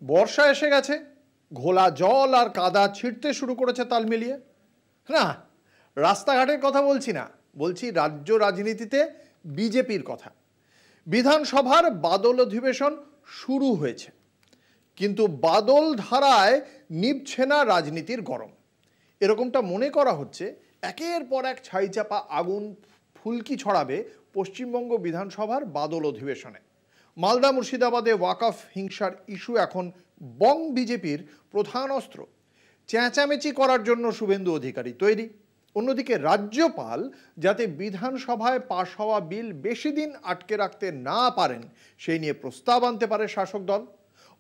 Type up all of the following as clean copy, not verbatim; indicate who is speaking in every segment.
Speaker 1: বর্ষা এসে গেছে, ঘোলা জল আর কাদা ছিটতে শুরু করেছে তাল মিলিয়ে। না, রাস্তাঘাটের কথা বলছি না, বলছি রাজ্য রাজনীতিতে বিজেপির কথা। বিধানসভার বাদল অধিবেশন শুরু হয়েছে, কিন্তু বাদল ধারায় নিভছে না রাজনীতির গরম। এরকমটা মনে করা হচ্ছে একের পর এক ছাইচাপা আগুন ফুলকি ছড়াবে পশ্চিমবঙ্গ বিধানসভার বাদল অধিবেশনে। মালদা মুর্শিদাবাদে ওয়াকফ হিংসার ইস্যু এখন বং বিজেপির প্রধান অস্ত্র। চেঁচামেচি করার জন্য শুভেন্দু অধিকারী তৈরি। অন্যদিকে রাজ্যপাল যাতে বিধানসভায় পাশ হওয়া বিল বেশি দিন আটকে রাখতে না পারেন সেই নিয়ে প্রস্তাব আনতে পারে শাসক দল।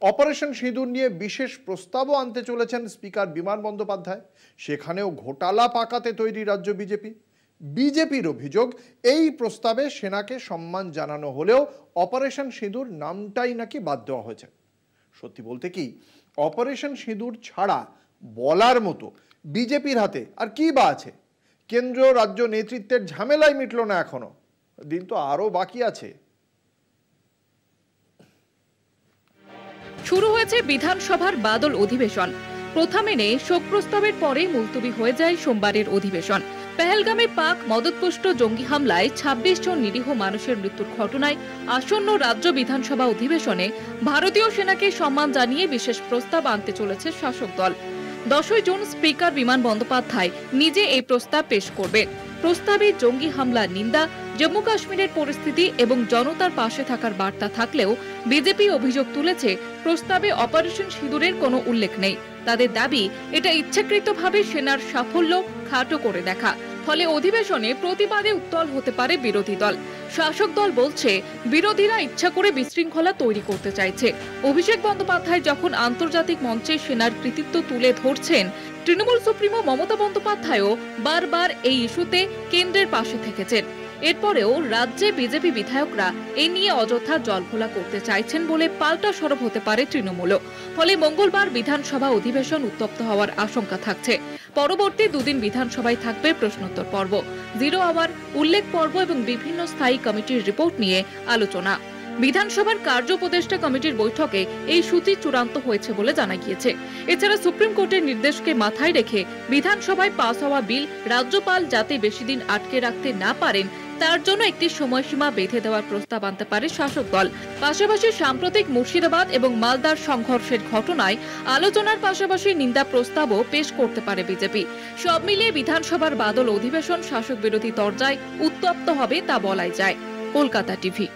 Speaker 1: অপারেশন সিঁদুর নিয়ে বিশেষ প্রস্তাবও আনতে চলেছেন স্পিকার বিমান বন্দ্যোপাধ্যায়। সেখানেও ঘোটালা পাকাতে তৈরি রাজ্য বিজেপি। বিজেপির অভিযোগ, এই প্রস্তাবে সেনাকে সম্মান জানানো হলেও অপারেশন সিঁদুর নামটাই নাকি বাদ দেওয়া হয়েছে। সত্যি বলতে কি, অপারেশন সিঁদুর ছাড়া বলার মতো বিজেপির হাতে আর কি বা আছে? কেন্দ্র রাজ্য নেতৃত্বের ঝামেলাই মিটল না এখনো, দিন তো আরো বাকি আছে।
Speaker 2: শুরু হয়েছে বিধানসভার বাদল অধিবেশন। প্রথা মেনে শোক প্রস্তাবের পরে মুলতবি হয়ে যায় সোমবারের অধিবেশন। পেহেলগামে পাক মদতপুষ্ট জঙ্গি হামলায় ২৬ জন নিরীহ মানুষের মৃত্যুর ঘটনায় আসন্ন রাজ্য বিধানসভা অধিবেশনে ভারতীয় সেনাকে সম্মান জানিয়ে বিশেষ প্রস্তাব আনতে চলেছে শাসক দল। ১০ই জুন স্পিকার বিমান বন্দ্যোপাধ্যায় নিজে এই প্রস্তাব পেশ করবেন। প্রস্তাবে জঙ্গি হামলার নিন্দা, জম্মু কাশ্মীরের পরিস্থিতি এবং জনতার পাশে থাকার বার্তা থাকলেও বিজেপি অভিযোগ তুলেছে প্রস্তাবে অপারেশন সিঁদুরের কোনো উল্লেখ নেই। তাদের দাবি, এটা ইচ্ছাকৃতভাবে সেনার সাফল্য খাটো করে দেখা। ফলে অধিবেশনে প্রতিবাদে উত্তাল হতে পারে বিরোধী দল। শাসক দল বলছে বিরোধীরা ইচ্ছা করে বিশৃঙ্খলা তৈরি করতে চাইছে। অভিষেক বন্দ্যোপাধ্যায় যখন আন্তর্জাতিক মঞ্চে সেনার কৃতিত্ব তুলে ধরছেন, তৃণমূল সুপ্রিমো মমতা বন্দ্যোপাধ্যায়ও বারবার এই ইস্যুতে কেন্দ্রের পাশে থেকেছেন। এরপরেও রাজ্যে বিজেপি বিধায়করা এ নিয়ে অযথা জলঘোলা করতে চাইছেন বলে পাল্টা সরব হতে পারে তৃণমূলও। ফলে মঙ্গলবার বিধানসভা অধিবেশন উত্তপ্ত হওয়ার আশঙ্কা থাকছে। পরবর্তী দুদিন বিধানসভায় থাকবে প্রশ্নোত্তর পর্ব, জিরো আওয়ার, উল্লেখ পর্ব এবং বিভিন্ন স্থায়ী কমিটির রিপোর্ট নিয়ে আলোচনা। বিধানসভার কার্য উপদেষ্টা কমিটির বৈঠকে এই সূচি চূড়ান্ত হয়েছে বলে জানা গিয়েছে। এছাড়া সুপ্রিম কোর্টের নির্দেশকে মাথায় রেখে বিধানসভায় পাস হওয়া বিল রাজ্যপাল যাতে বেশি দিন আটকে রাখতে না পারেন তার জন্য একটি সময়সীমা বেঁধে দেওয়ার প্রস্তাব আনতে পারে শাসক দল। পাশাপাশি সাম্প্রতিক মুর্শিদাবাদ এবং মালদার সংঘর্ষের ঘটনায় আলোচনার পাশাপাশি নিন্দা প্রস্তাবও পেশ করতে পারে বিজেপি। সব মিলিয়ে বিধানসভার বাদল অধিবেশন শাসক বিরোধী তরজায় উত্তপ্ত হবে তা বলাই যায়। কলকাতা টিভি।